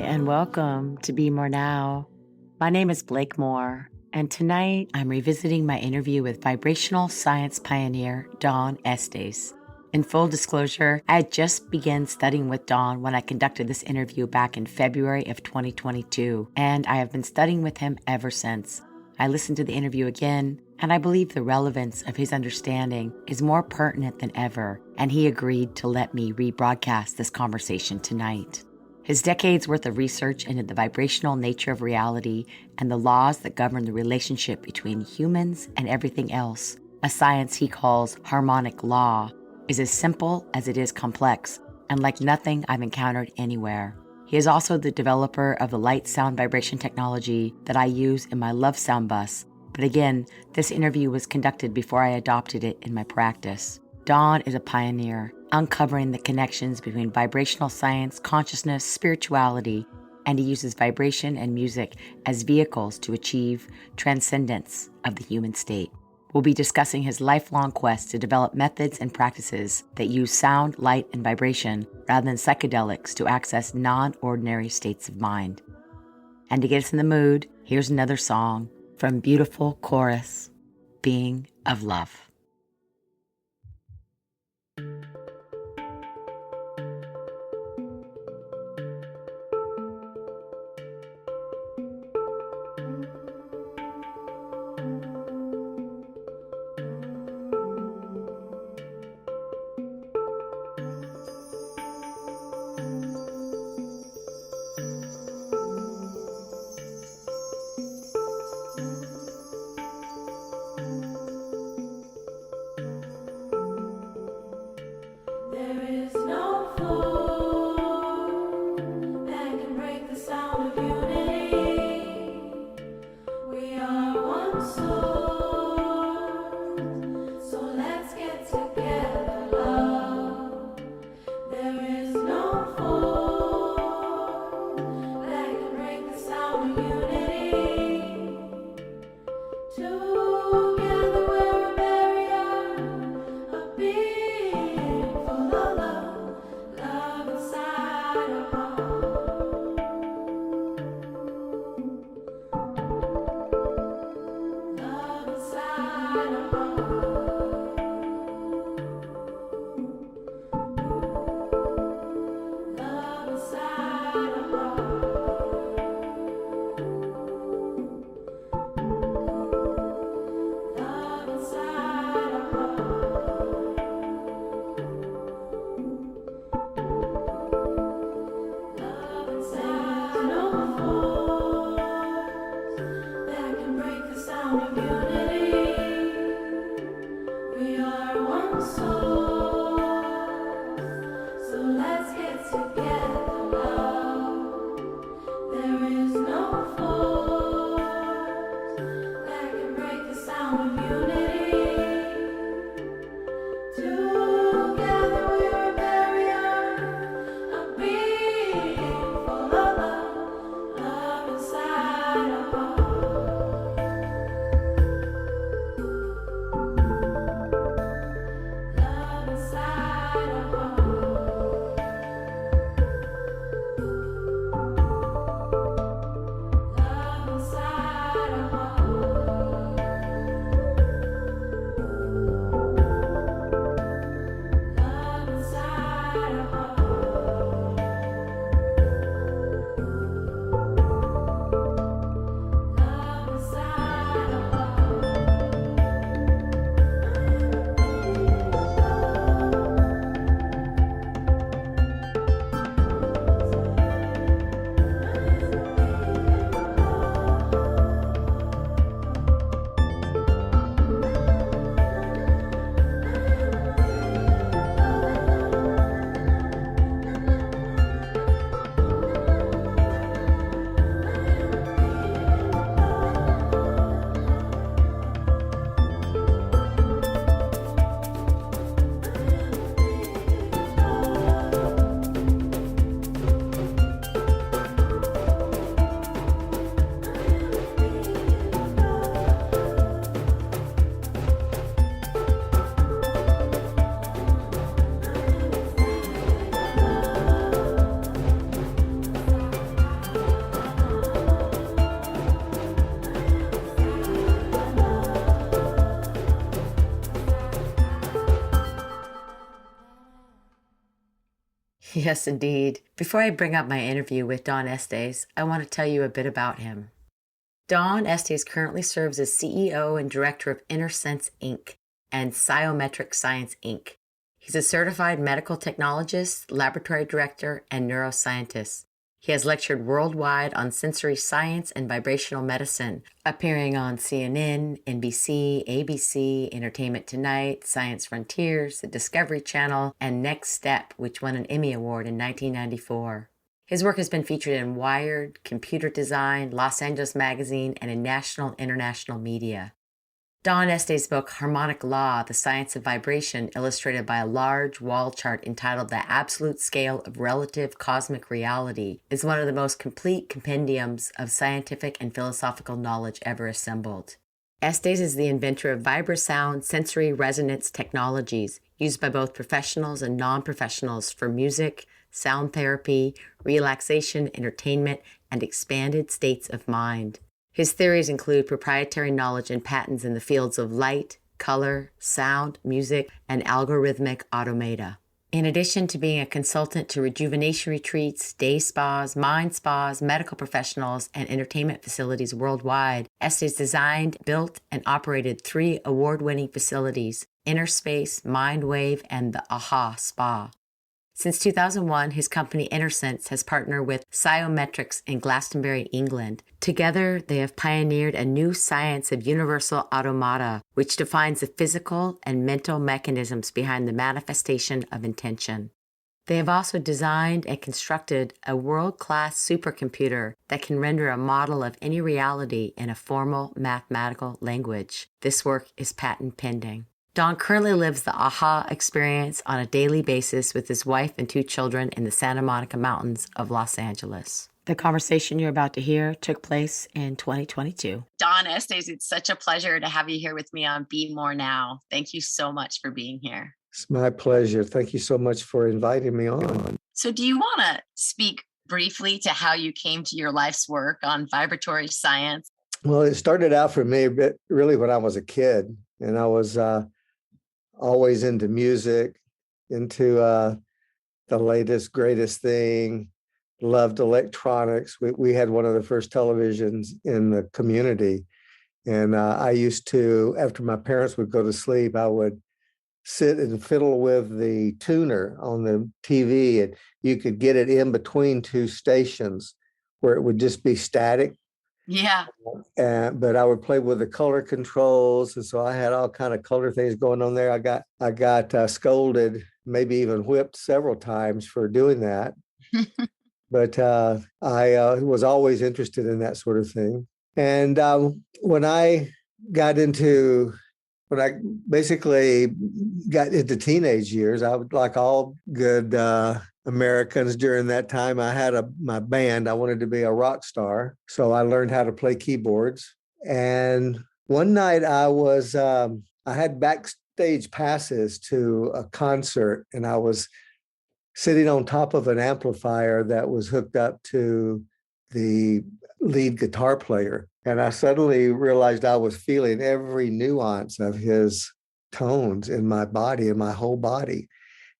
and welcome to Be More Now. My name is Blake Moore, and tonight I'm revisiting my interview with vibrational science pioneer Don Estes. In full disclosure, I had just begun studying with Don when I conducted this interview back in February of 2022, and I have been studying with him ever since. I listened to the interview again, and I believe the relevance of his understanding is more pertinent than ever, and he agreed to let me rebroadcast this conversation tonight. His decades worth of research into the vibrational nature of reality and the laws that govern the relationship between humans and everything else, a science he calls Harmonic Law, is as simple as it is complex and like nothing I've encountered anywhere. He is also the developer of the light sound vibration technology that I use in my Love Sound bus, but again, this interview was conducted before I adopted it in my practice. Don is a pioneer, uncovering the connections between vibrational science, consciousness, spirituality, and he uses vibration and music as vehicles to achieve transcendence of the human state. We'll be discussing his lifelong quest to develop methods and practices that use sound, light, and vibration rather than psychedelics to access non-ordinary states of mind. And to get us in the mood, here's another song from Beautiful Chorus, Being of Love. Love Yes, indeed. Before I bring up my interview with Don Estes, I want to tell you a bit about him. Don Estes currently serves as CEO and director of InnerSense Inc. and Psychometric Science Inc. He's a certified medical technologist, laboratory director, and neuroscientist. He has lectured worldwide on sensory science and vibrational medicine, appearing on CNN, NBC, ABC, Entertainment Tonight, Science Frontiers, the Discovery Channel, and Next Step, which won an Emmy Award in 1994. His work has been featured in Wired, Computer Design, Los Angeles Magazine, and in national and international media. Don Estes' book, Harmonic Law, The Science of Vibration, illustrated by a large wall chart entitled The Absolute Scale of Relative Cosmic Reality, is one of the most complete compendiums of scientific and philosophical knowledge ever assembled. Estes is the inventor of vibrasound sensory resonance technologies used by both professionals and non-professionals for music, sound therapy, relaxation, entertainment, and expanded states of mind. His theories include proprietary knowledge and patents in the fields of light, color, sound, music, and algorithmic automata. In addition to being a consultant to rejuvenation retreats, day spas, mind spas, medical professionals, and entertainment facilities worldwide, Estes designed, built, and operated 3 award-winning facilities: Inner Space, Mindwave, and the AHA Spa. Since 2001, his company InnerSense has partnered with Psychometrics in Glastonbury, England. Together, they have pioneered a new science of universal automata, which defines the physical and mental mechanisms behind the manifestation of intention. They have also designed and constructed a world-class supercomputer that can render a model of any reality in a formal mathematical language. This work is patent pending. Don currently lives the AHA experience on a daily basis with his wife and 2 children in the Santa Monica Mountains of Los Angeles. The conversation you're about to hear took place in 2022. Don Estes, it's such a pleasure to have you here with me on Be More Now. Thank you so much for being here. It's my pleasure. Thank you so much for inviting me on. So do you want to speak briefly to how you came to your life's work on vibratory science? Well, it started out for me really when I was a kid, and I was always into music, into the latest, greatest thing, loved electronics. We had one of the first televisions in the community. And I used to, after my parents would go to sleep, I would sit and fiddle with the tuner on the TV, and you could get it in between 2 stations where it would just be static. Yeah. But I would play with the color controls, and so I had all kind of color things going on there. I got scolded, maybe even whipped several times for doing that. But I was always interested in that sort of thing. And when I basically got into teenage years, I would, like all good Americans during that time, I had my band. I wanted to be a rock star. So I learned how to play keyboards. And one night I had backstage passes to a concert, and I was sitting on top of an amplifier that was hooked up to the lead guitar player. And I suddenly realized I was feeling every nuance of his tones in my body, in my whole body.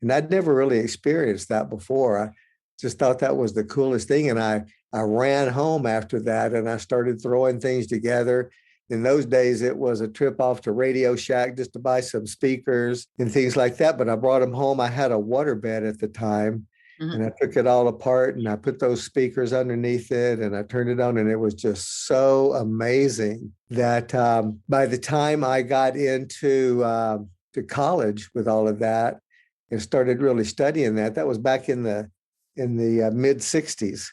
And I'd never really experienced that before. I just thought that was the coolest thing. And I ran home after that, and I started throwing things together. In those days, it was a trip off to Radio Shack just to buy some speakers and things like that. But I brought them home. I had a waterbed at the time, and I took it all apart, and I put those speakers underneath it, and I turned it on, and it was just so amazing that by the time I got into to college with all of that and started really studying that was back in the mid 60s.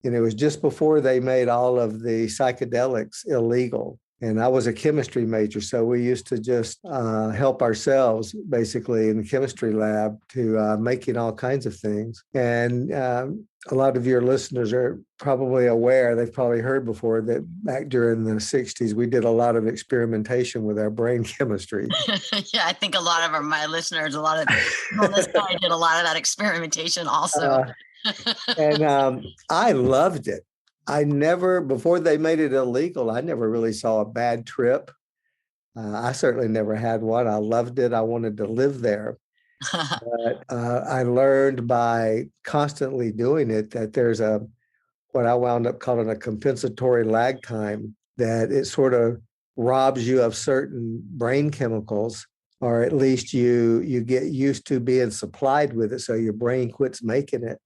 And it was just before they made all of the psychedelics illegal. And I was a chemistry major, so we used to just help ourselves, basically, in the chemistry lab to making all kinds of things. And a lot of your listeners are probably aware, they've probably heard before, that back during the 60s, we did a lot of experimentation with our brain chemistry. Yeah, I think a lot of my listeners, a lot of people on this side did a lot of that experimentation also. And I loved it. Before they made it illegal, I never really saw a bad trip. I certainly never had one. I loved it. I wanted to live there. But I learned by constantly doing it that there's what I wound up calling a compensatory lag time, that it sort of robs you of certain brain chemicals, or at least you get used to being supplied with it, so your brain quits making it.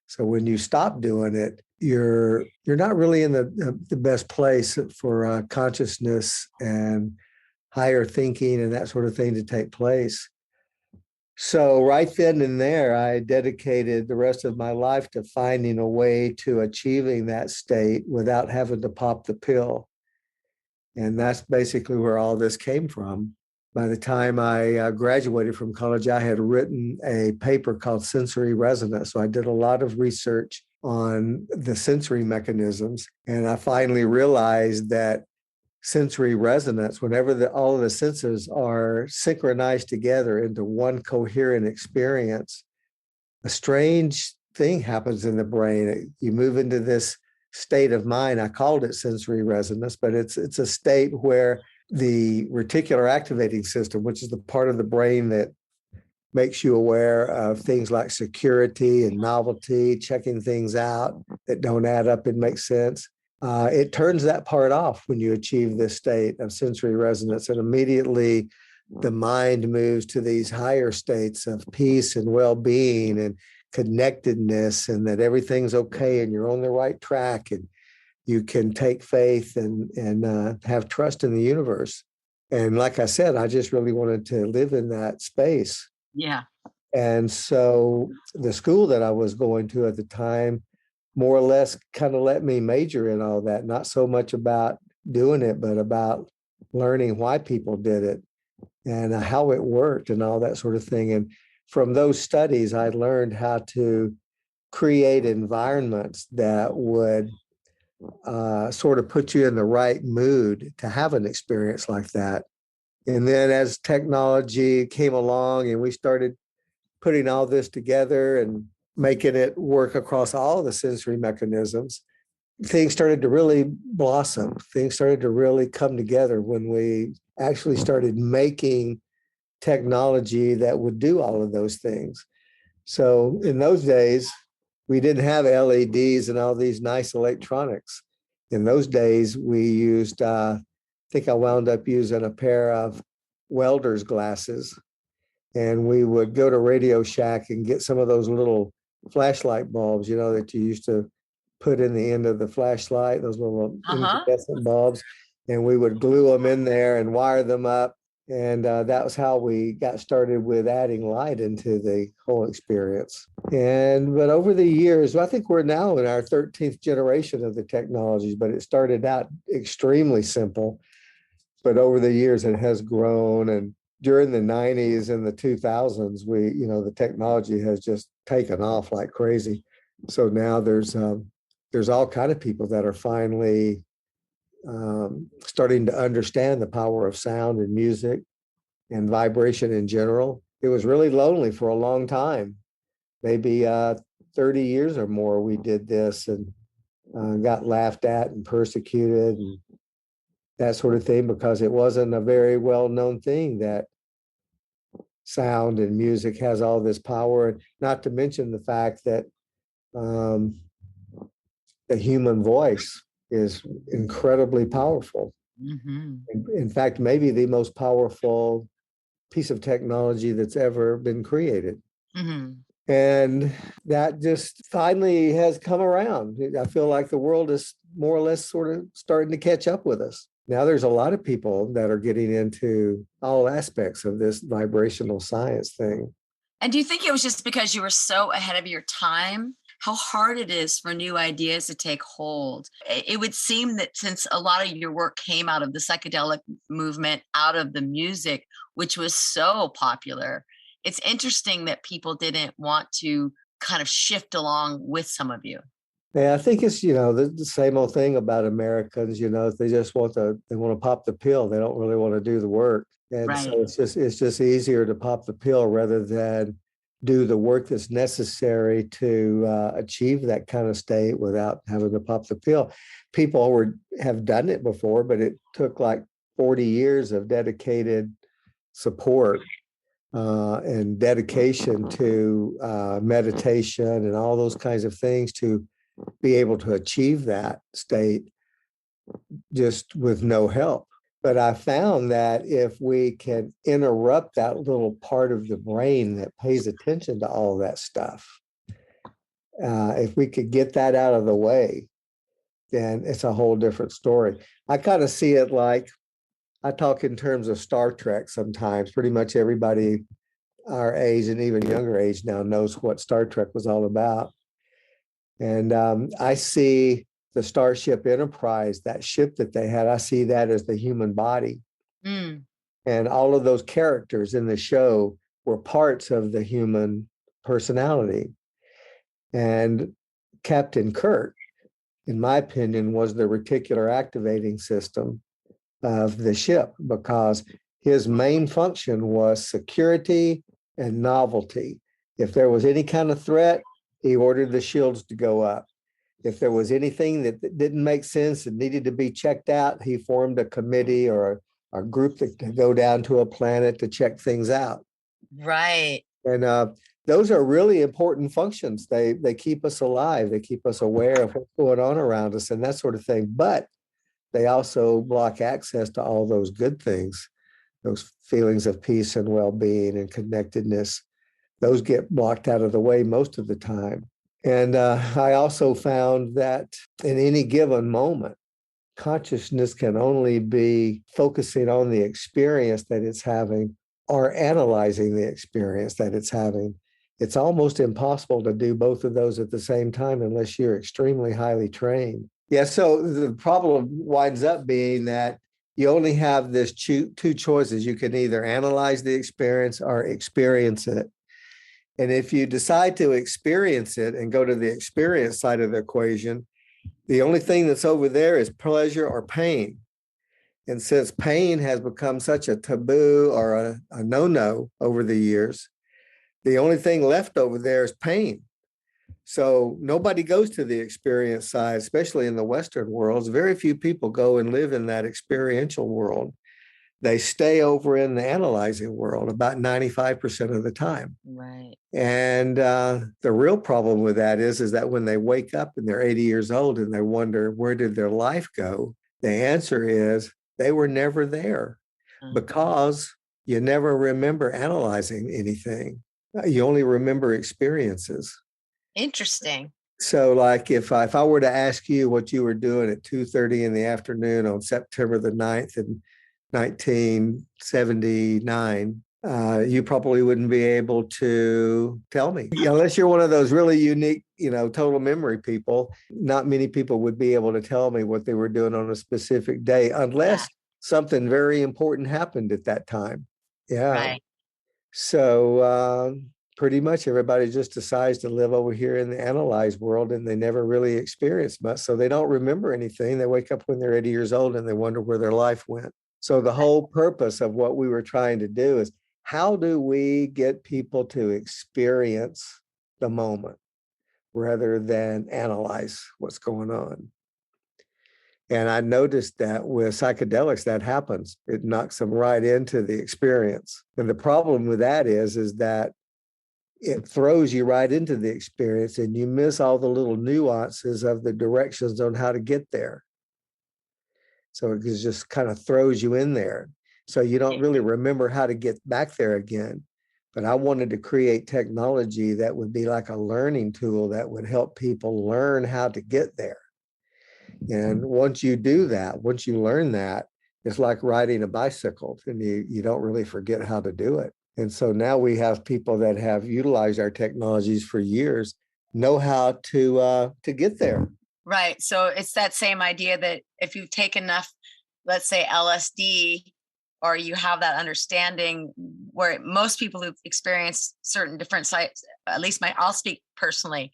So when you stop doing it, you're not really in the best place for consciousness and higher thinking and that sort of thing to take place. So right then and there, I dedicated the rest of my life to finding a way to achieving that state without having to pop the pill. And that's basically where all this came from. By the time I graduated from college, I had written a paper called Sensory Resonance. So I did a lot of research on the sensory mechanisms. And I finally realized that sensory resonance, whenever all of the senses are synchronized together into one coherent experience, a strange thing happens in the brain. You move into this state of mind. I called it sensory resonance, but it's a state where the reticular activating system, which is the part of the brain that makes you aware of things like security and novelty, checking things out that don't add up and make sense. It turns that part off when you achieve this state of sensory resonance, and immediately the mind moves to these higher states of peace and well-being and connectedness, and that everything's okay and you're on the right track, and you can take faith and have trust in the universe. And like I said, I just really wanted to live in that space. Yeah. And so the school that I was going to at the time more or less kind of let me major in all that, not so much about doing it, but about learning why people did it and how it worked and all that sort of thing. And from those studies, I learned how to create environments that would sort of put you in the right mood to have an experience like that. And then as technology came along and we started putting all this together and making it work across all the sensory mechanisms, things started to really blossom. Things started to really come together when we actually started making technology that would do all of those things. So in those days, we didn't have LEDs and all these nice electronics. In those days, we used, I think I wound up using a pair of welder's glasses, and we would go to Radio Shack and get some of those little flashlight bulbs, that you used to put in the end of the flashlight, those little incandescent bulbs, and we would glue them in there and wire them up. And that was how we got started with adding light into the whole experience. But over the years, I think we're now in our 13th generation of the technologies, but it started out extremely simple. But over the years, it has grown. And during the 90s and the 2000s, the technology has just taken off like crazy. So now there's all kind of people that are finally starting to understand the power of sound and music and vibration in general. It was really lonely for a long time, maybe 30 years or more. We did this and got laughed at and persecuted and that sort of thing, because it wasn't a very well-known thing that sound and music has all this power, and not to mention the fact that the human voice is incredibly powerful. In fact, maybe the most powerful piece of technology that's ever been created. And that just finally has come around. I feel like the world is more or less sort of starting to catch up with us. Now there's a lot of people that are getting into all aspects of this vibrational science thing. And do you think it was just because you were so ahead of your time? How hard it is for new ideas to take hold. It would seem that since a lot of your work came out of the psychedelic movement, out of the music, which was so popular, it's interesting that people didn't want to kind of shift along with some of you. Yeah, I think it's, the same old thing about Americans, they just want to pop the pill. They don't really want to do the work. And Right. so it's just easier to pop the pill rather than do the work that's necessary to achieve that kind of state without having to pop the pill. People have done it before, but it took like 40 years of dedicated support and dedication to meditation and all those kinds of things to be able to achieve that state just with no help. But I found that if we can interrupt that little part of the brain that pays attention to all that stuff, if we could get that out of the way, then it's a whole different story. I kind of see it like I talk in terms of Star Trek sometimes. Pretty much everybody our age and even younger age now knows what Star Trek was all about. And I see the Starship Enterprise, that ship that they had, I see that as the human body. Mm. And all of those characters in the show were parts of the human personality. And Captain Kirk, in my opinion, was the reticular activating system of the ship, because his main function was security and novelty. If there was any kind of threat, he ordered the shields to go up. If there was anything that didn't make sense and needed to be checked out, he formed a committee or a group that could go down to a planet to check things out. Right. And those are really important functions. They keep us alive. They keep us aware of what's going on around us and that sort of thing. But they also block access to all those good things, those feelings of peace and well-being and connectedness. Those get blocked out of the way most of the time. And I also found that in any given moment, consciousness can only be focusing on the experience that it's having or analyzing the experience that it's having. It's almost impossible to do both of those at the same time unless you're extremely highly trained. Yeah, so the problem winds up being that you only have this two choices. You can either analyze the experience or experience it. And if you decide to experience it and go to the experience side of the equation, the only thing that's over there is pleasure or pain. And since pain has become such a taboo or a no-no over the years, the only thing left over there is pain. So nobody goes to the experience side, especially in the Western worlds. Very few people go and live in that experiential world. They stay over in the analyzing world about 95% of the time. Right. And the real problem with that is that when they wake up and they're 80 years old and they wonder, where did their life go? The answer is they were never there, because you never remember analyzing anything. You only remember experiences. Interesting. So like if I were to ask you what you were doing at 2:30 in the afternoon on September the 9th in 1979, you probably wouldn't be able to tell me. Unless you're one of those really unique, total memory people. Not many people would be able to tell me what they were doing on a specific day unless something very important happened at that time. Yeah. Right. So pretty much everybody just decides to live over here in the analyzed world, and they never really experience much. So they don't remember anything. They wake up when they're 80 years old and they wonder where their life went. So the whole purpose of what we were trying to do is, how do we get people to experience the moment rather than analyze what's going on? And I noticed that with psychedelics, that happens. It knocks them right into the experience. And the problem with that is that it throws you right into the experience and you miss all the little nuances of the directions on how to get there. So it just kind of throws you in there. So you don't really remember how to get back there again. But I wanted to create technology that would be like a learning tool that would help people learn how to get there. And once you do that, once you learn that, it's like riding a bicycle, and you don't really forget how to do it. And so now we have people that have utilized our technologies for years, know how to get there. Right. So it's that same idea that if you take enough, let's say LSD, or you have that understanding where most people who've experienced certain different sites, at least I'll speak personally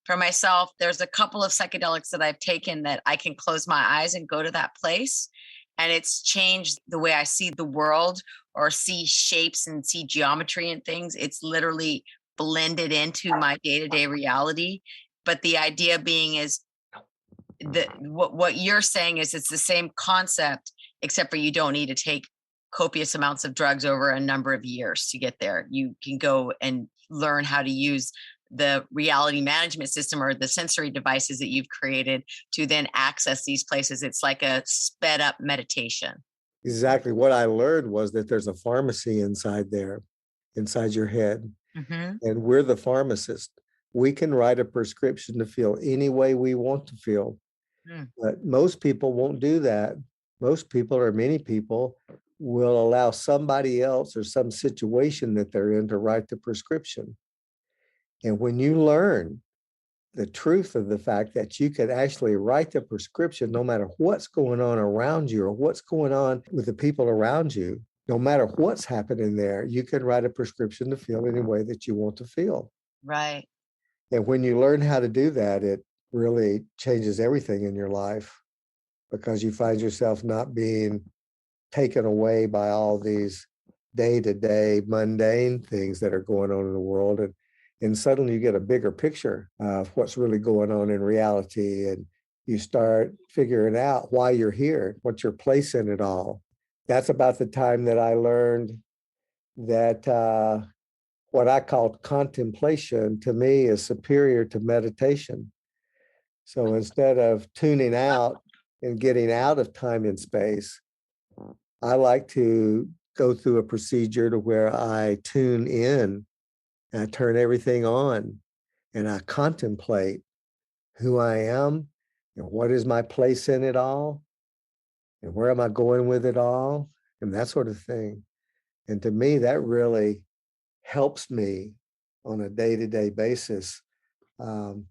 for myself, there's a couple of psychedelics that I've taken that I can close my eyes and go to that place. And it's changed the way I see the world or see shapes and see geometry and things. It's literally blended into my day-to-day reality. But the idea being is what you're saying is it's the same concept, except for you don't need to take copious amounts of drugs over a number of years to get there. You can go and learn how to use the reality management system or the sensory devices that you've created to then access these places. It's like a sped up meditation. Exactly. What I learned was that there's a pharmacy inside there, inside your head, Mm-hmm. and we're the pharmacist. We can write a prescription to feel any way we want to feel, Mm. but most people won't do that. Most people, or many people, will allow somebody else or some situation that they're in to write the prescription. And when you learn the truth of the fact that you could actually write the prescription no matter what's going on around you or what's going on with the people around you, no matter what's happening there, you can write a prescription to feel any way that you want to feel. Right. And when you learn how to do that, it really changes everything in your life because you find yourself not being taken away by all these day-to-day mundane things that are going on in the world. And suddenly you get a bigger picture of what's really going on in reality. And you start figuring out why you're here, what's your place in it all. That's about the time that I learned that what I call contemplation to me is superior to meditation. So instead of tuning out and getting out of time and space, I like to go through a procedure to where I tune in and I turn everything on and I contemplate who I am and what is my place in it all and where am I going with it all and that sort of thing. And to me, that really helps me on a day-to-day basis. Um,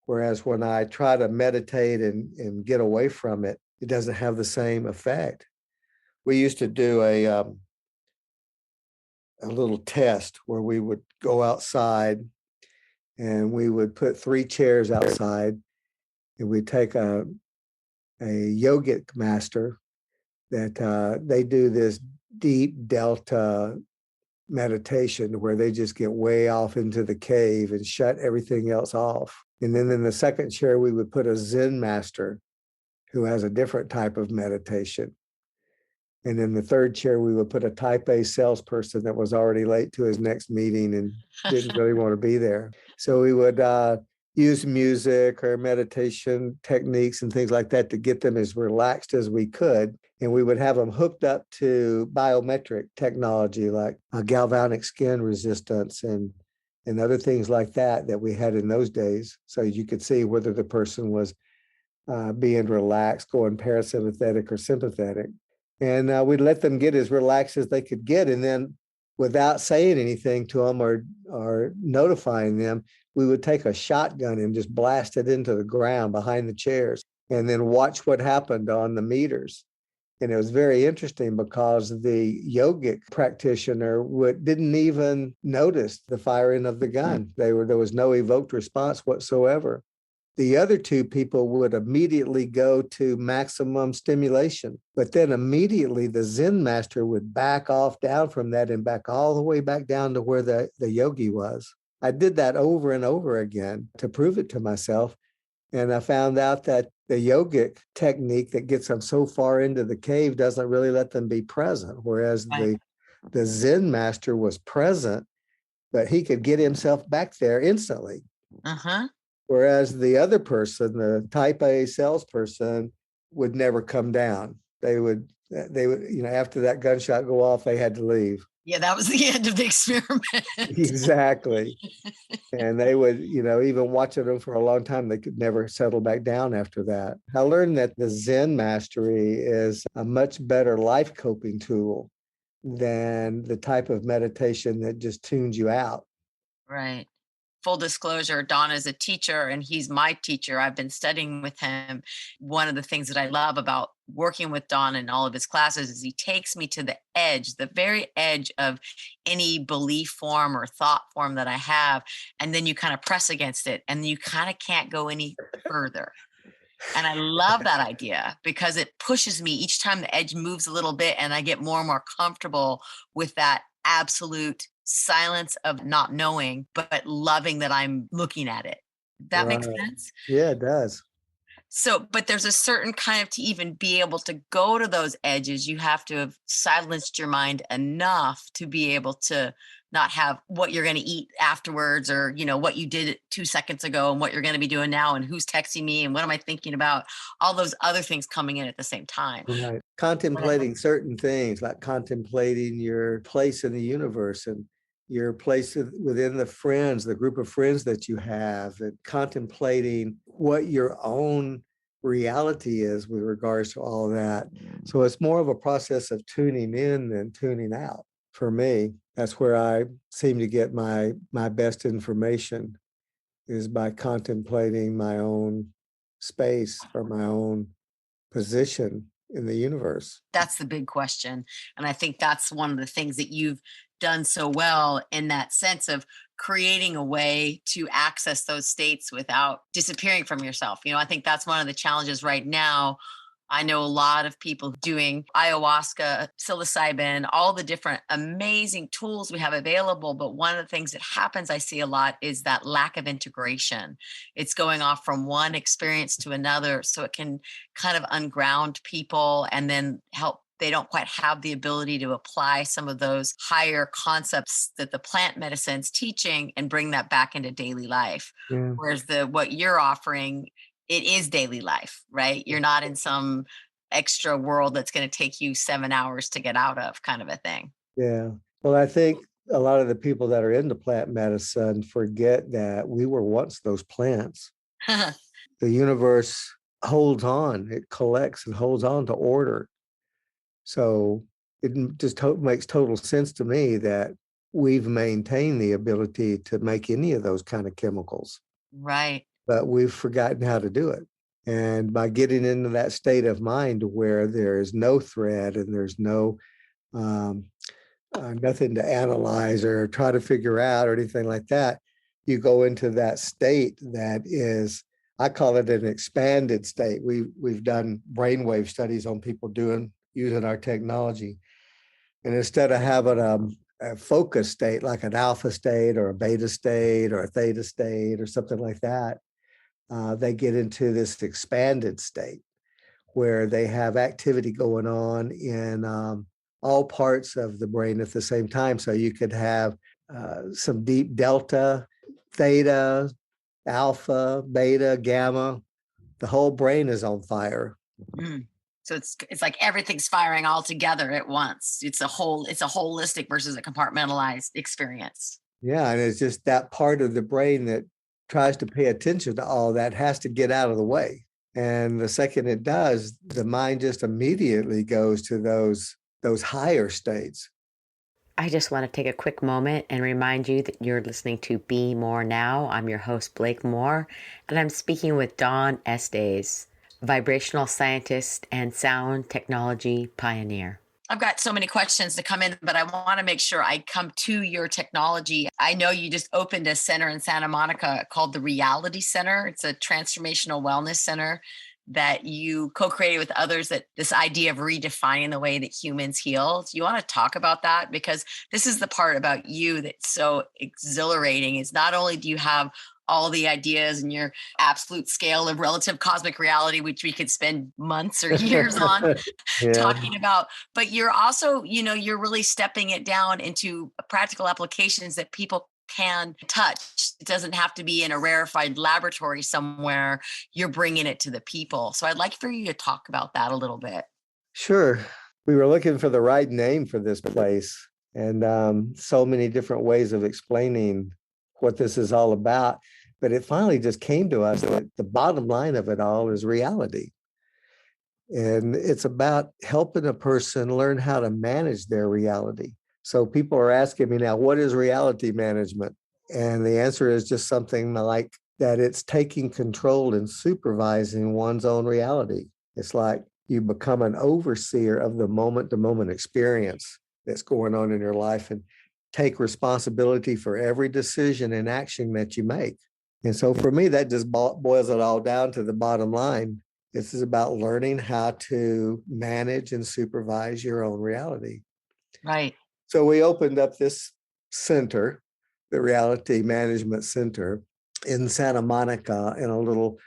Whereas when I try to meditate and get away from it, it doesn't have the same effect. We used to do a little test where we would go outside and we would put 3 chairs outside and we'd take a yogic master that they do this deep delta meditation where they just get way off into the cave and shut everything else off. And then in the second chair, we would put a Zen master who has a different type of meditation. And in the third chair, we would put a type A salesperson that was already late to his next meeting and didn't really want to be there. So we would use music or meditation techniques and things like that to get them as relaxed as we could. And we would have them hooked up to biometric technology like galvanic skin resistance and other things like that we had in those days. So you could see whether the person was being relaxed, going parasympathetic or sympathetic. And we'd let them get as relaxed as they could get. And then without saying anything to them or notifying them, we would take a shotgun and just blast it into the ground behind the chairs and then watch what happened on the meters. And it was very interesting because the yogic practitioner didn't even notice the firing of the gun. There was no evoked response whatsoever. The other 2 people would immediately go to maximum stimulation, but then immediately the Zen master would back off down from that and back all the way back down to where the yogi was. I did that over and over again to prove it to myself. And I found out that the yogic technique that gets them so far into the cave doesn't really let them be present, whereas Right. the Zen master was present, but he could get himself back there instantly. Uh-huh. Whereas the other person, the type A salesperson, would never come down. They would, after that gunshot go off, they had to leave. Yeah, that was the end of the experiment. Exactly. And they would, even watching them for a long time, they could never settle back down after that. I learned that the Zen mastery is a much better life coping tool than the type of meditation that just tunes you out. Right. Full disclosure, Don is a teacher and he's my teacher. I've been studying with him. One of the things that I love about working with Don in all of his classes is he takes me to the edge, the very edge of any belief form or thought form that I have. And then you kind of press against it and you kind of can't go any further. And I love that idea because it pushes me each time the edge moves a little bit and I get more and more comfortable with that absolute silence of not knowing, but loving that I'm looking at it. That makes Right. sense? Yeah, it does. So, but there's a certain kind of, to even be able to go to those edges, you have to have silenced your mind enough to be able to not have what you're going to eat afterwards, or, what you did 2 seconds ago and what you're going to be doing now and who's texting me and what am I thinking about, all those other things coming in at the same time. Right. Contemplating certain things, like contemplating your place in the universe and your place within the group of friends that you have, and contemplating what your own reality is with regards to all that. So it's more of a process of tuning in than tuning out. For me, that's where I seem to get my best information, is by contemplating my own space or my own position in the universe. That's the big question. And I think that's one of the things that you've done so well, in that sense of creating a way to access those states without disappearing from yourself. I think that's one of the challenges right now. I know a lot of people doing ayahuasca, psilocybin, all the different amazing tools we have available. But one of the things that happens, I see a lot, is that lack of integration. It's going off from one experience to another. So it can kind of unground people, and then they don't quite have the ability to apply some of those higher concepts that the plant medicine's teaching and bring that back into daily life. Yeah. Whereas what you're offering, it is daily life, right? You're not in some extra world that's going to take you 7 hours to get out of, kind of a thing. Yeah. Well, I think a lot of the people that are into plant medicine forget that we were once those plants. The universe holds on, it collects and holds on to order. So it just makes total sense to me that we've maintained the ability to make any of those kind of chemicals, Right. but we've forgotten how to do it. And by getting into that state of mind where there is no thread and there's um, nothing to analyze or try to figure out or anything like that, you go into that state that is, I call it an expanded state. We've done brainwave studies on people using our technology, and instead of having a focus state like an alpha state or a beta state or a theta state or something like that, they get into this expanded state where they have activity going on in all parts of the brain at the same time. So you could have some deep delta, theta, alpha, beta, gamma. The whole brain is on fire. Mm. So it's like everything's firing all together at once. It's a holistic versus a compartmentalized experience. Yeah, and it's just that part of the brain that tries to pay attention to all that has to get out of the way. And the second it does, the mind just immediately goes to those higher states. I just want to take a quick moment and remind you that you're listening to Be More Now. I'm your host, Blake Moore, and I'm speaking with Don Estes, vibrational scientist and sound technology pioneer. I've got so many questions to come in, but I want to make sure I come to your technology. I know you just opened a center in Santa Monica called the Reality Center. It's a transformational wellness center that you co-created with others, that this idea of redefining the way that humans heal. Do you want to talk about that? Because this is the part about you that's so exhilarating, is not only do you have all the ideas and your absolute scale of relative cosmic reality, which we could spend months or years on talking about, but you're also, you're really stepping it down into practical applications that people can touch. It doesn't have to be in a rarefied laboratory somewhere. You're bringing it to the people. So I'd like for you to talk about that a little bit. Sure. We were looking for the right name for this place, and so many different ways of explaining what this is all about. But it finally just came to us that the bottom line of it all is reality. And it's about helping a person learn how to manage their reality. So people are asking me now, what is reality management? And the answer is just something like that. It's taking control and supervising one's own reality. It's like you become an overseer of the moment-to-moment experience that's going on in your life and take responsibility for every decision and action that you make. And so for me, that just boils it all down to the bottom line. This is about learning how to manage and supervise your own reality. Right. So we opened up this center, the Reality Management Center, in Santa Monica, in a little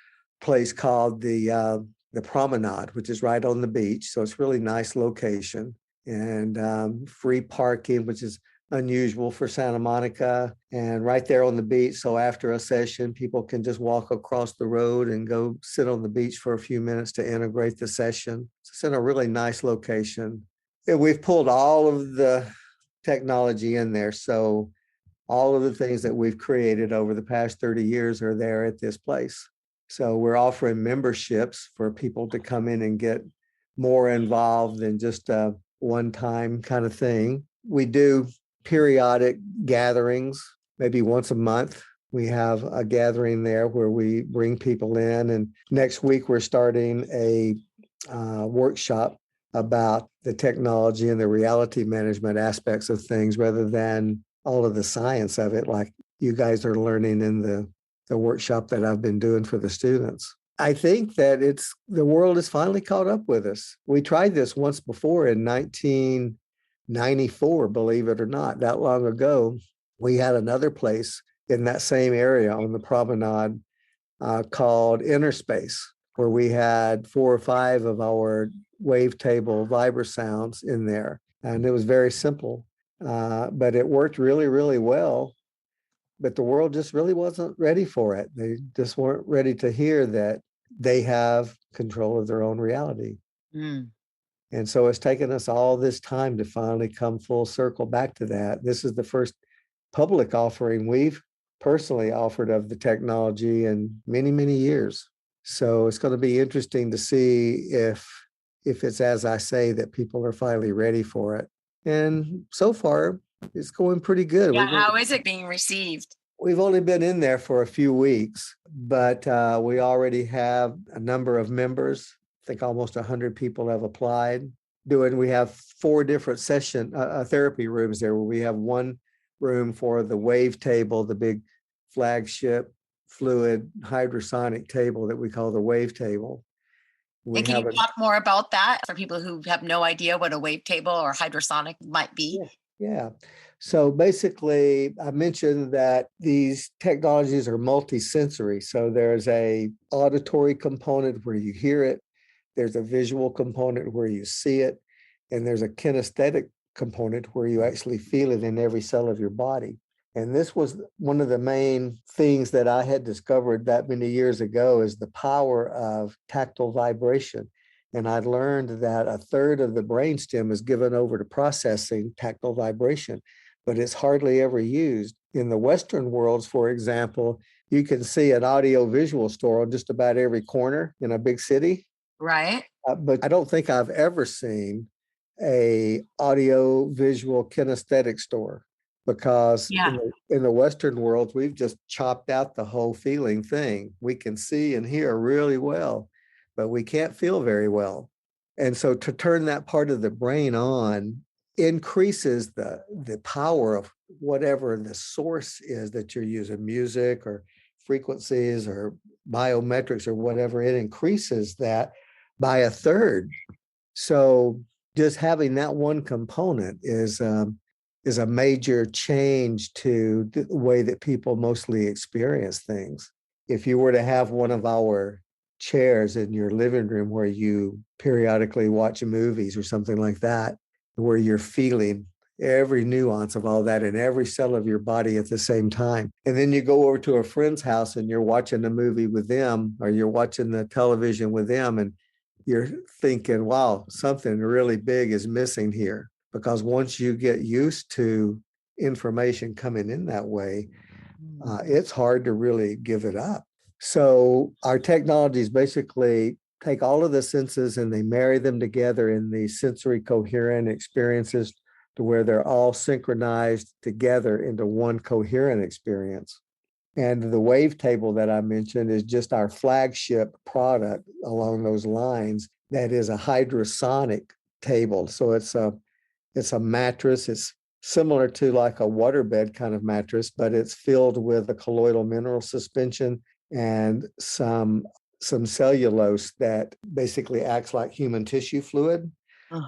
place called the Promenade, which is right on the beach. So it's really nice location, and free parking, which is unusual for Santa Monica, and right there on the beach. So after a session, people can just walk across the road and go sit on the beach for a few minutes to integrate the session. It's in a really nice location. And we've pulled all of the technology in there. So all of the things that we've created over the past 30 years are there at this place. So we're offering memberships for people to come in and get more involved than just a one-time kind of thing. We do periodic gatherings, maybe once a month. We have a gathering there where we bring people in. And next week, we're starting a workshop about the technology and the reality management aspects of things rather than all of the science of it, like you guys are learning in the workshop that I've been doing for the students. I think that the world has finally caught up with us. We tried this once before in 1994, believe it or not, that long ago. We had another place in that same area on the promenade called Inner Space, where we had 4 or 5 of our wavetable sounds in there. And it was very simple, but it worked really, really well. But the world just really wasn't ready for it. They just weren't ready to hear that they have control of their own reality. Mm. And so it's taken us all this time to finally come full circle back to that. This is the first public offering we've personally offered of the technology in many, many years. So it's going to be interesting to see if it's as I say, that people are finally ready for it. And so far, it's going pretty good. Yeah, how is it being received? We've only been in there for a few weeks, but we already have a number of members. I think almost 100 people have applied. We have 4 different therapy rooms there, where we have one room for the wave table, the big flagship fluid hydrosonic table that we call the wave table. And can you talk more about that for people who have no idea what a wave table or hydrosonic might be? Yeah. So basically, I mentioned that these technologies are multisensory. So there's a auditory component where you hear it, there's a visual component where you see it, and there's a kinesthetic component where you actually feel it in every cell of your body. And this was one of the main things that I had discovered that many years ago, is the power of tactile vibration. And I learned that 1/3 of the brainstem is given over to processing tactile vibration, but it's hardly ever used. In the Western worlds, for example, you can see an audio-visual store on just about every corner in a big city. Right. But I don't think I've ever seen a audio-visual kinesthetic store, because in the Western world, we've just chopped out the whole feeling thing. We can see and hear really well, but we can't feel very well. And so to turn that part of the brain on increases the power of whatever the source is that you're using, music or frequencies or biometrics or whatever. It increases that by 1/3. So just having that one component is a major change to the way that people mostly experience things. If you were to have one of our chairs in your living room where you periodically watch movies or something like that, where you're feeling every nuance of all that in every cell of your body at the same time. And then you go over to a friend's house and you're watching a movie with them, or you're watching the television with them, and you're thinking, wow, something really big is missing here. Because once you get used to information coming in that way, it's hard to really give it up. So our technologies basically take all of the senses and they marry them together in these sensory coherent experiences to where they're all synchronized together into one coherent experience. And the wavetable that I mentioned is just our flagship product along those lines. That is a hydrosonic table. So it's a mattress. It's similar to like a waterbed kind of mattress, but it's filled with a colloidal mineral suspension and some cellulose that basically acts like human tissue fluid.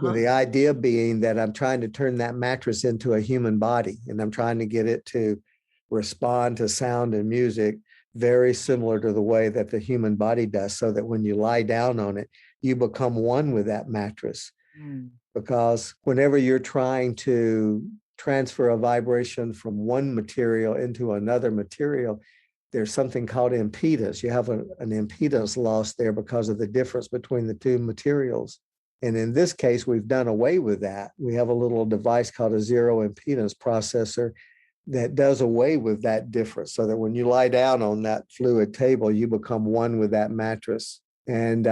With the idea being that I'm trying to turn that mattress into a human body, and I'm trying to get it to respond to sound and music very similar to the way that the human body does, so that when you lie down on it, you become one with that mattress. Mm. Because whenever you're trying to transfer a vibration from one material into another material, there's something called impedance. You have an impedance loss there because of the difference between the two materials. And in this case, we've done away with that. We have a little device called a zero impedance processor that does away with that difference, so that when you lie down on that fluid table, you become one with that mattress. And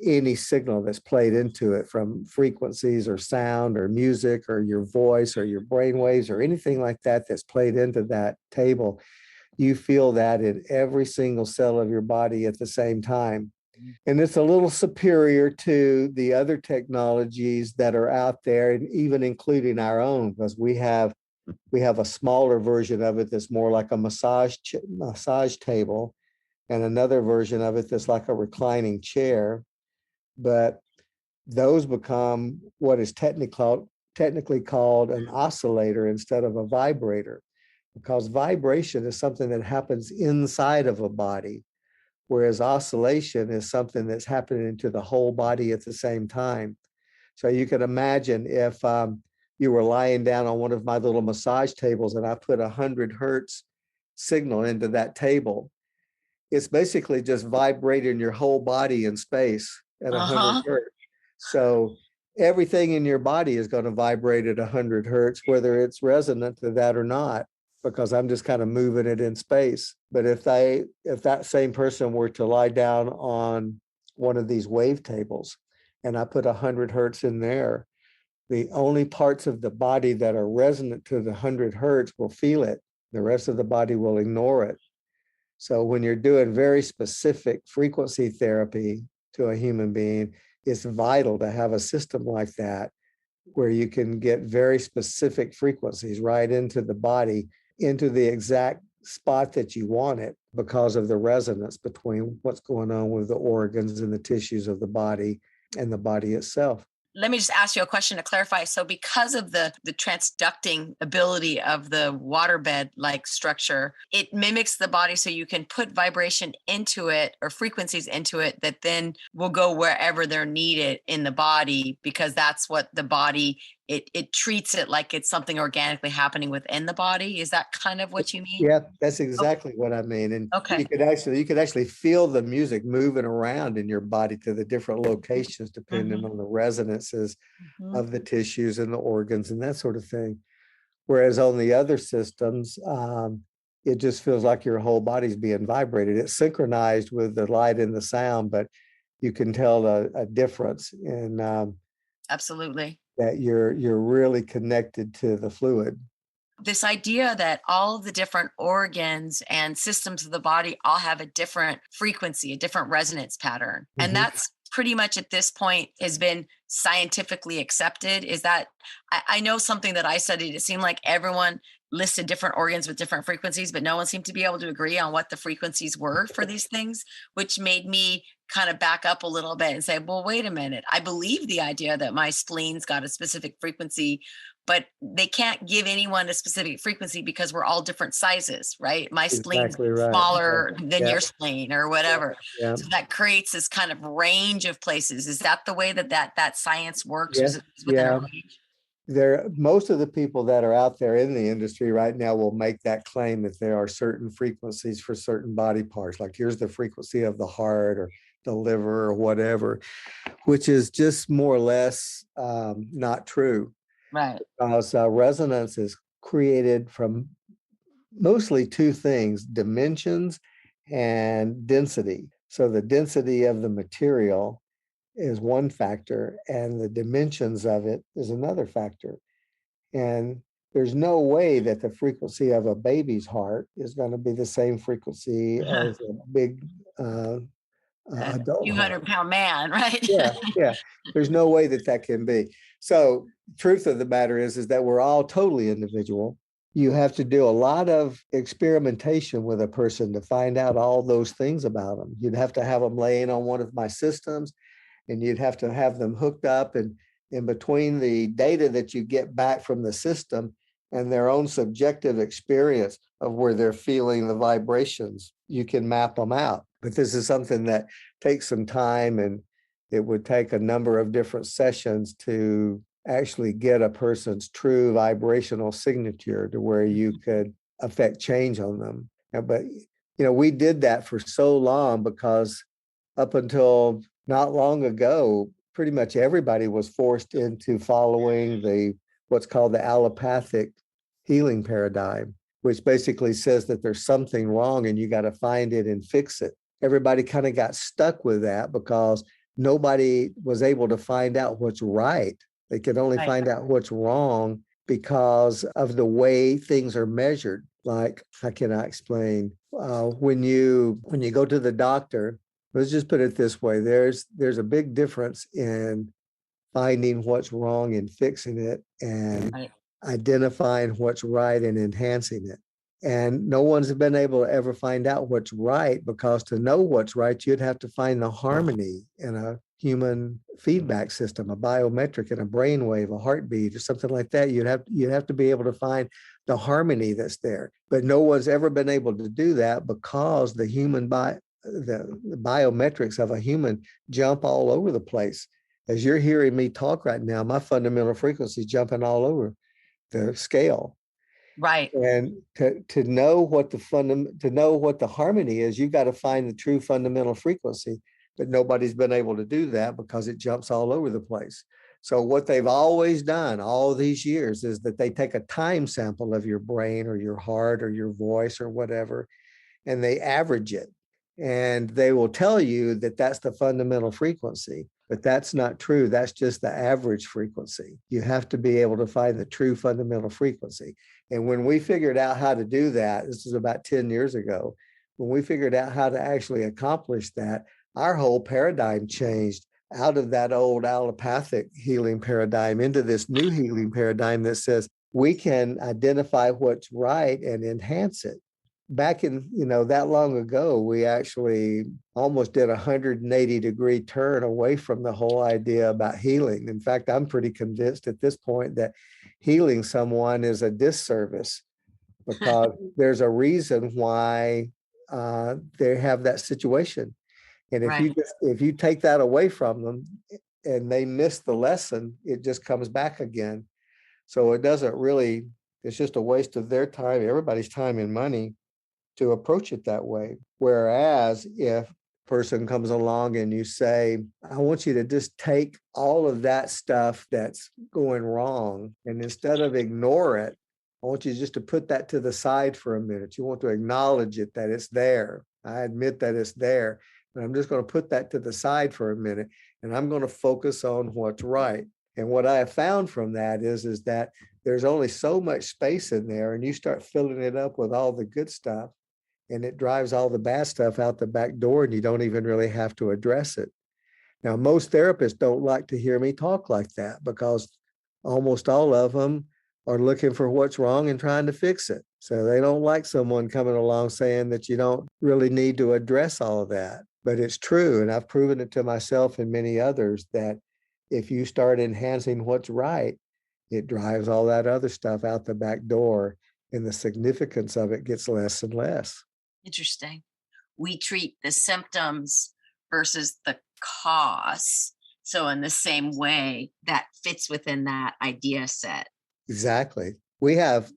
any signal that's played into it, from frequencies or sound or music or your voice or your brain waves or anything like that that's played into that table, you feel that in every single cell of your body at the same time. And it's a little superior to the other technologies that are out there, and even including our own, because we have a smaller version of it that's more like a massage table, and another version of it that's like a reclining chair. But those become what is technically called an oscillator instead of a vibrator, because vibration is something that happens inside of a body, whereas oscillation is something that's happening to the whole body at the same time. So you can imagine if you were lying down on one of my little massage tables and I put 100 hertz signal into that table, it's basically just vibrating your whole body in space at 100 hertz. So everything in your body is going to vibrate at 100 hertz, whether it's resonant to that or not, because I'm just kind of moving it in space. But if that same person were to lie down on one of these wave tables and I put 100 hertz in there, the only parts of the body that are resonant to the 100 hertz will feel it. The rest of the body will ignore it. So when you're doing very specific frequency therapy to a human being, it's vital to have a system like that, where you can get very specific frequencies right into the body, into the exact spot that you want it, because of the resonance between what's going on with the organs and the tissues of the body and the body itself. Let me just ask you a question to clarify. So because of the transducting ability of the waterbed like structure, it mimics the body, so you can put vibration into it or frequencies into it that then will go wherever they're needed in the body, because that's what the body, it treats it like it's something organically happening within the body. Is that kind of what you mean? Yeah, that's exactly what I mean. And Okay. you could actually feel the music moving around in your body to the different locations, depending on the resonances of the tissues and the organs and that sort of thing. Whereas on the other systems, it just feels like your whole body's being vibrated. It's synchronized with the light and the sound, but you can tell a difference in Absolutely. that you're really connected to the fluid. This idea that all of the different organs and systems of the body all have a different frequency, a different resonance pattern. And that's pretty much at this point has been scientifically accepted. Is that, I know something that I studied, it seemed like everyone listed different organs with different frequencies, but no one seemed to be able to agree on what the frequencies were for these things, which made me kind of back up a little bit and say, well, wait a minute. I believe the idea that my spleen's got a specific frequency, but they can't give anyone a specific frequency because we're all different sizes, right? My spleen's Exactly right. smaller than Yeah. your spleen or whatever. Yeah. So that creates this kind of range of places. Is that the way that science works? Yeah. Is it within a range? Most of the people that are out there in the industry right now will make that claim that there are certain frequencies for certain body parts. Like, here's the frequency of the heart or the liver or whatever, which is just more or less not true. Right. Because resonance is created from mostly two things: dimensions and density. So the density of the material is one factor, and the dimensions of it is another factor. And there's no way that the frequency of a baby's heart is going to be the same frequency as a big adult heart. 200-pound man, right? Yeah. There's no way that can be. So, truth of the matter is that we're all totally individual. You have to do a lot of experimentation with a person to find out all those things about them. You'd have to have them laying on one of my systems, and you'd have to have them hooked up, and in between the data that you get back from the system, and their own subjective experience of where they're feeling the vibrations, you can map them out. But this is something that takes some time, and it would take a number of different sessions to actually get a person's true vibrational signature to where you could affect change on them. But, we did that for so long because up until not long ago, pretty much everybody was forced into following what's called the allopathic healing paradigm, which basically says that there's something wrong and you got to find it and fix it. Everybody kind of got stuck with that because nobody was able to find out what's right. They could only find out what's wrong because of the way things are measured. Like, how can I explain? When you go to the doctor, let's just put it this way: there's a big difference in finding what's wrong and fixing it, and identifying what's right and enhancing it. And no one's been able to ever find out what's right, because to know what's right, you'd have to find the harmony in a human feedback system, a biometric in a brainwave, a heartbeat, or something like that. You'd have to be able to find the harmony that's there. But no one's ever been able to do that because the biometrics of a human jump all over the place. As you're hearing me talk right now, my fundamental frequency is jumping all over the scale. Right. And to know what the harmony is, you've got to find the true fundamental frequency. But nobody's been able to do that because it jumps all over the place. So what they've always done all these years is that they take a time sample of your brain or your heart or your voice or whatever, and they average it. And they will tell you that that's the fundamental frequency, but that's not true. That's just the average frequency. You have to be able to find the true fundamental frequency. And when we figured out how to do that, this is about 10 years ago, when we figured out how to actually accomplish that, our whole paradigm changed out of that old allopathic healing paradigm into this new healing paradigm that says we can identify what's right and enhance it. Back in, that long ago, we actually almost did a 180-degree turn away from the whole idea about healing. In fact, I'm pretty convinced at this point that healing someone is a disservice, because there's a reason why they have that situation. And if you take that away from them and they miss the lesson, it just comes back again. So it's just a waste of their time, everybody's time and money, to approach it that way. Whereas if a person comes along and you say, I want you to just take all of that stuff that's going wrong, and instead of ignore it, I want you just to put that to the side for a minute. You want to acknowledge it, that it's there. I admit that it's there, but I'm just going to put that to the side for a minute, and I'm going to focus on what's right. And what I have found from that is that there's only so much space in there, and you start filling it up with all the good stuff, and it drives all the bad stuff out the back door, and you don't even really have to address it. Now, most therapists don't like to hear me talk like that, because almost all of them are looking for what's wrong and trying to fix it. So they don't like someone coming along saying that you don't really need to address all of that. But it's true, and I've proven it to myself and many others, that if you start enhancing what's right, it drives all that other stuff out the back door, and the significance of it gets less and less. Interesting. We treat the symptoms versus the cause. So in the same way, that fits within that idea set. Exactly. We have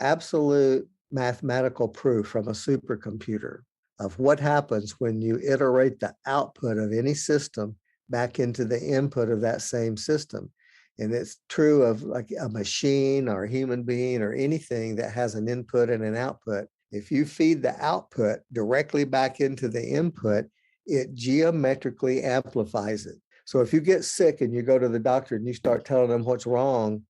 absolute mathematical proof from a supercomputer of what happens when you iterate the output of any system back into the input of that same system. And it's true of like a machine or a human being or anything that has an input and an output. If you feed the output directly back into the input, it geometrically amplifies it. So if you get sick and you go to the doctor and you start telling them what's wrong,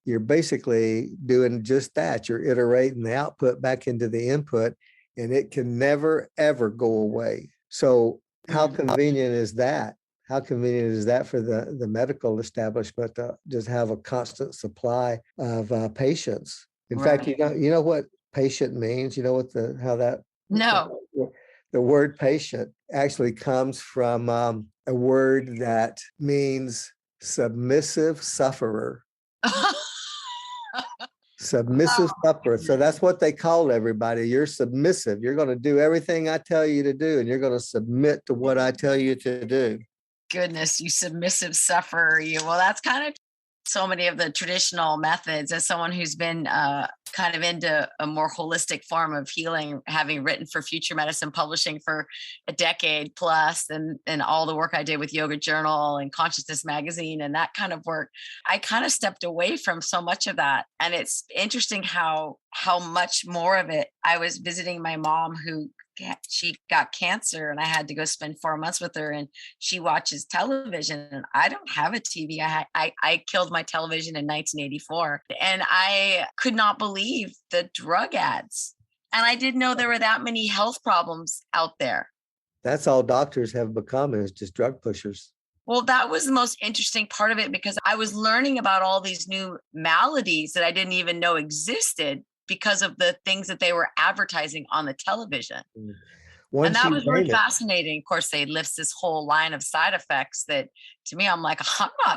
you're basically doing just that. You're iterating the output back into the input, and it can never, ever go away. So how convenient is that? How convenient is that for the medical establishment to just have a constant supply of patients? In fact, you know what patient means? You know what No. The word patient actually comes from a word that means submissive sufferer. Submissive sufferer. So that's what they call everybody. You're submissive. You're going to do everything I tell you to do, and you're going to submit to what I tell you to do. Goodness, you submissive sufferer. Well, that's kind of so many of the traditional methods. As someone who's been kind of into a more holistic form of healing, having written for Future Medicine Publishing for a decade plus, and all the work I did with Yoga Journal and Consciousness Magazine and that kind of work, I kind of stepped away from so much of that. And it's interesting how much more of it. I was visiting my mom, who she got cancer, and I had to go spend 4 months with her, and she watches television, and I don't have a TV. I killed my television in 1984, and I could not believe the drug ads. And I didn't know there were that many health problems out there. That's all doctors have become, is just drug pushers. Well, that was the most interesting part of it, because I was learning about all these new maladies that I didn't even know existed because of the things that they were advertising on the television. And that was really fascinating. Of course, they list this whole line of side effects that, to me, I'm like,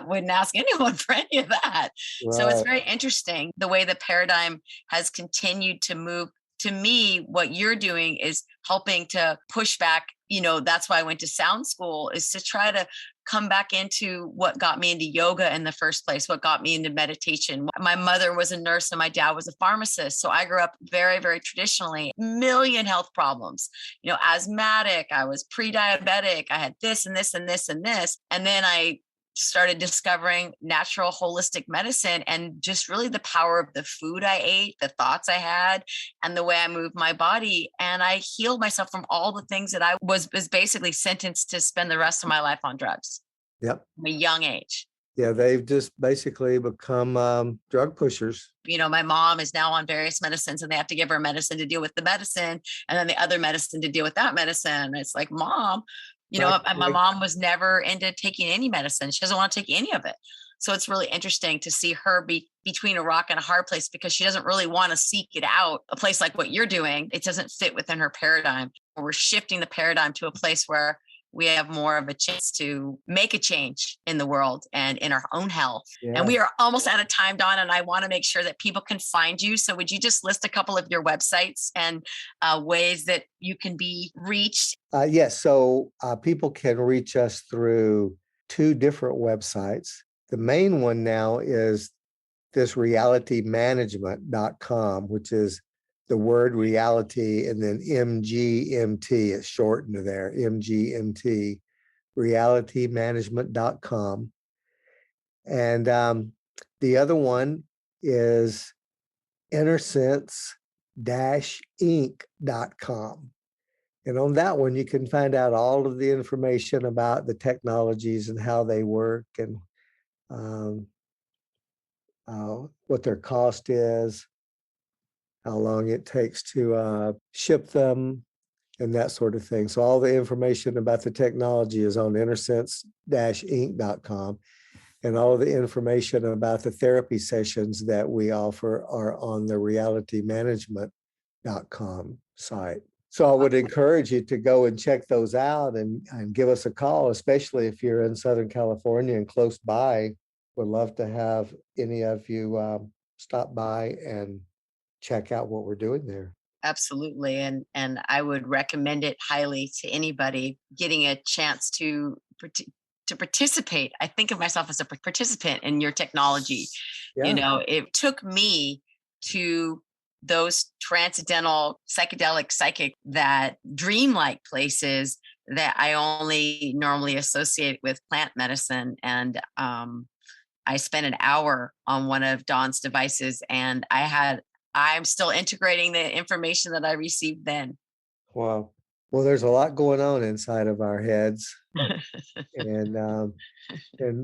wouldn't ask anyone for any of that. Right. So it's very interesting the way the paradigm has continued to move. To me, what you're doing is helping to push back. That's why I went to sound school, is to try to come back into what got me into yoga in the first place, what got me into meditation. My mother was a nurse and my dad was a pharmacist. So I grew up very, very traditionally, million health problems, asthmatic, I was pre-diabetic, I had this and this and this and this. And then I started discovering natural holistic medicine, and just really the power of the food I ate, the thoughts I had, and the way I moved my body. And I healed myself from all the things that I was basically sentenced to spend the rest of my life on drugs. Yep. From a young age. Yeah, they've just basically become drug pushers. My mom is now on various medicines, and they have to give her medicine to deal with the medicine, and then the other medicine to deal with that medicine. It's like, Mom, my mom was never into taking any medicine. She doesn't want to take any of it. So it's really interesting to see her be between a rock and a hard place, because she doesn't really want to seek it out. A place like what you're doing, it doesn't fit within her paradigm. We're shifting the paradigm to a place where we have more of a chance to make a change in the world and in our own health. Yeah. And we are almost out of time, Don, and I want to make sure that people can find you. So would you just list a couple of your websites and ways that you can be reached? Yes. So people can reach us through 2 different websites. The main one now is this realitymanagement.com, which is the word reality and then MGMT is shortened to there, MGMT, realitymanagement.com. And the other one is innersense-inc.com. And on that one, you can find out all of the information about the technologies and how they work, and what their cost is, how long it takes to ship them, and that sort of thing. So all the information about the technology is on innersense-inc.com. And all the information about the therapy sessions that we offer are on the realitymanagement.com site. So I would encourage you to go and check those out and give us a call, especially if you're in Southern California and close by. Would love to have any of you stop by and check out what we're doing there. Absolutely. And I would recommend it highly to anybody getting a chance to participate. I think of myself as a participant in your technology. Yeah. It took me to those transcendental, psychedelic, psychic, that dreamlike places that I only normally associate with plant medicine. And I spent an hour on one of Don's devices, and I'm still integrating the information that I received then. Wow. Well, there's a lot going on inside of our heads. And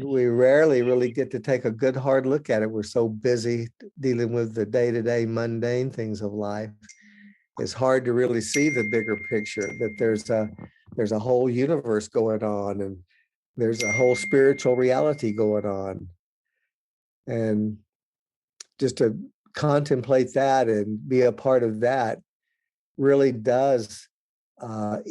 we rarely really get to take a good hard look at it. We're so busy dealing with the day-to-day mundane things of life. It's hard to really see the bigger picture, that there's a whole universe going on, and there's a whole spiritual reality going on. And just to contemplate that and be a part of that really does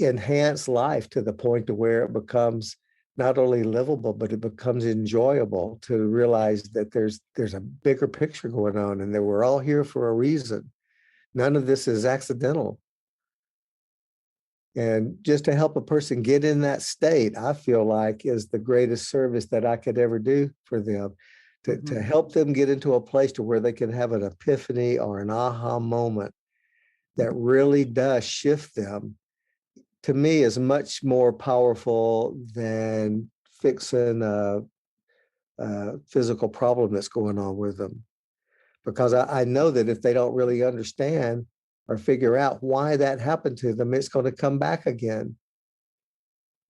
enhance life to the point to where it becomes not only livable, but it becomes enjoyable to realize that there's a bigger picture going on and that we're all here for a reason. None of this is accidental. And just to help a person get in that state, I feel like is the greatest service that I could ever do for them. To help them get into a place to where they can have an epiphany or an aha moment that really does shift them, to me, is much more powerful than fixing a physical problem that's going on with them. Because I know that if they don't really understand or figure out why that happened to them, it's going to come back again.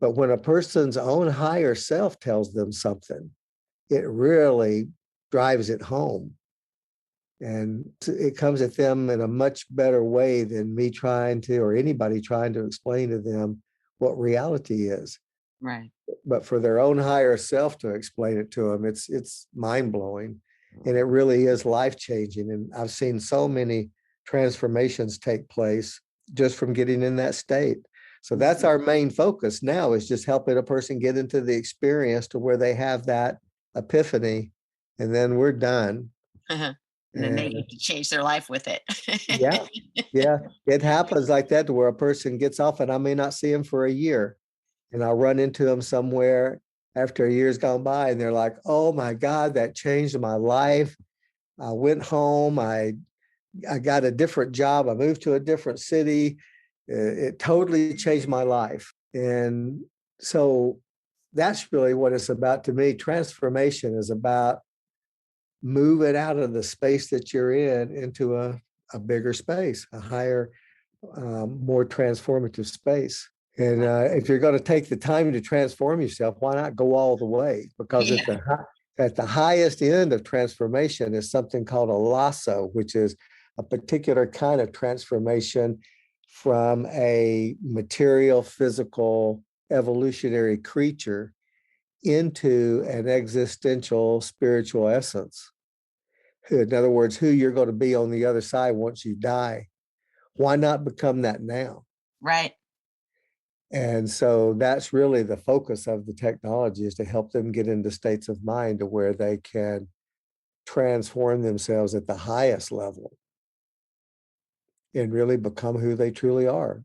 But when a person's own higher self tells them something, it really drives it home. And it comes at them in a much better way than me trying to, or anybody trying to explain to them what reality is. Right. But for their own higher self to explain it to them, it's mind-blowing. And it really is life-changing. And I've seen so many transformations take place just from getting in that state. So that's our main focus now, is just helping a person get into the experience to where they have that epiphany, and then we're done. And then they get to change their life with it. Yeah. It happens like that, to where a person gets off and I may not see him for a year. And I'll run into them somewhere after a year's gone by, and they're like, oh my God, that changed my life. I went home. I got a different job. I moved to a different city. It totally changed my life. And so that's really what it's about to me. Transformation is about moving out of the space that you're in into a bigger space, a higher, more transformative space. And if you're going to take the time to transform yourself, why not go all the way? Because at the highest end of transformation is something called a lasso, which is a particular kind of transformation from a material, physical, evolutionary creature into an existential spiritual essence. In other words, who you're going to be on the other side once you die. Why not become that now? Right. And so that's really the focus of the technology, is to help them get into states of mind to where they can transform themselves at the highest level and really become who they truly are.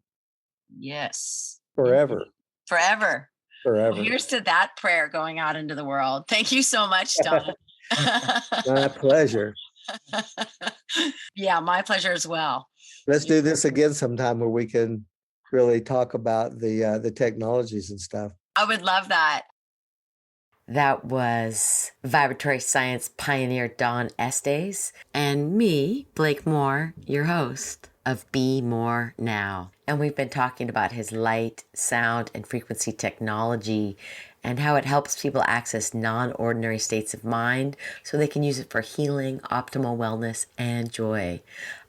Yes. Forever. Forever. Forever. Well, here's to that prayer going out into the world. Thank you so much, Don. My pleasure. Yeah, my pleasure as well. Let's do this again sometime where we can really talk about the technologies and stuff. I would love that. That was vibratory science pioneer Don Estes and me, Blake Moore, your host of Be More Now. And we've been talking about his light, sound, and frequency technology and how it helps people access non-ordinary states of mind so they can use it for healing, optimal wellness, and joy.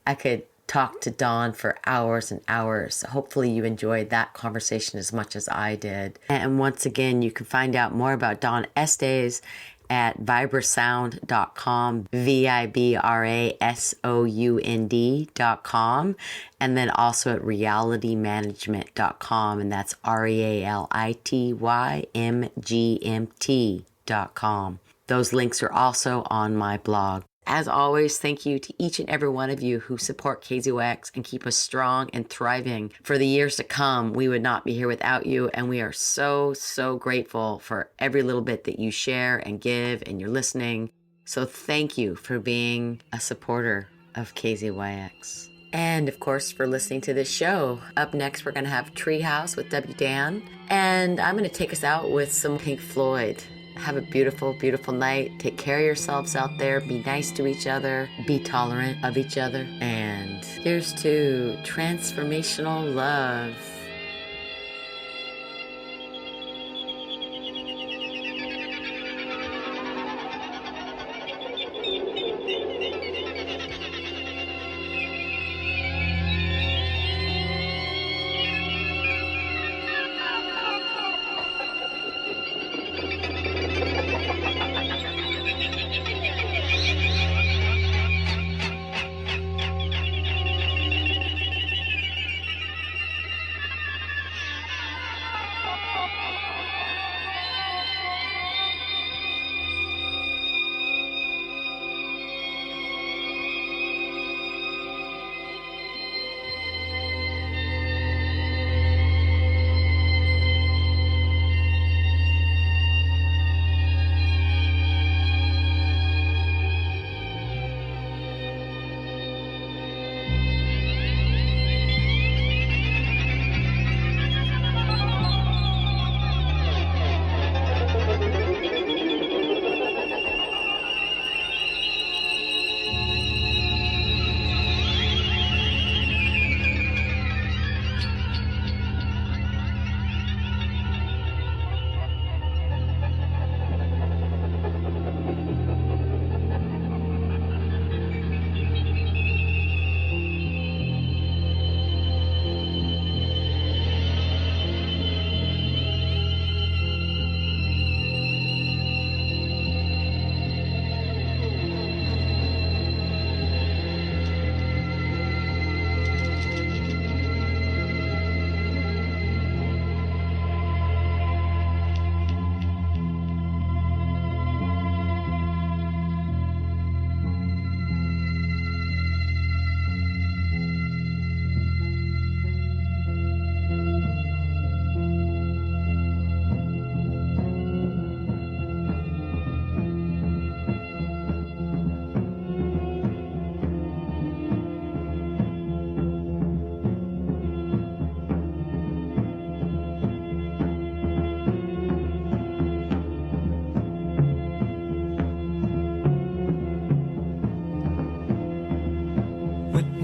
I could talk to Don for hours and hours. Hopefully you enjoyed that conversation as much as I did. And once again, you can find out more about Don Estes at vibrasound.com, vibrasound.com, and then also at realitymanagement.com, and that's realitymgmt.com. Those links are also on my blog. As always, thank you to each and every one of you who support KZYX and keep us strong and thriving for the years to come. We would not be here without you, and we are so, so grateful for every little bit that you share and give and you're listening. So thank you for being a supporter of KZYX. And of course, for listening to this show. Up next, we're going to have Treehouse with W. Dan, and I'm going to take us out with some Pink Floyd. Have a beautiful, beautiful night. Take care of yourselves out there. Be nice to each other. Be tolerant of each other. And here's to transformational love.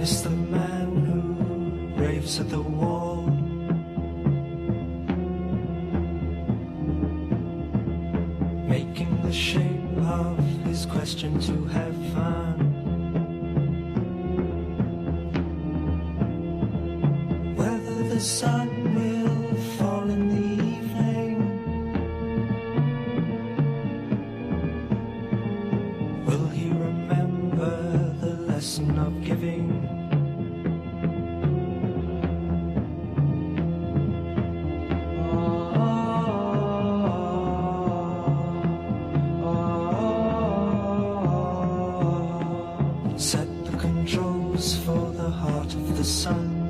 It's the man who raves at the wall. Making the shape of his question to heaven. Whether the sun will fall in the evening. Will he remember the lesson of giving? Set the controls for the heart of the sun.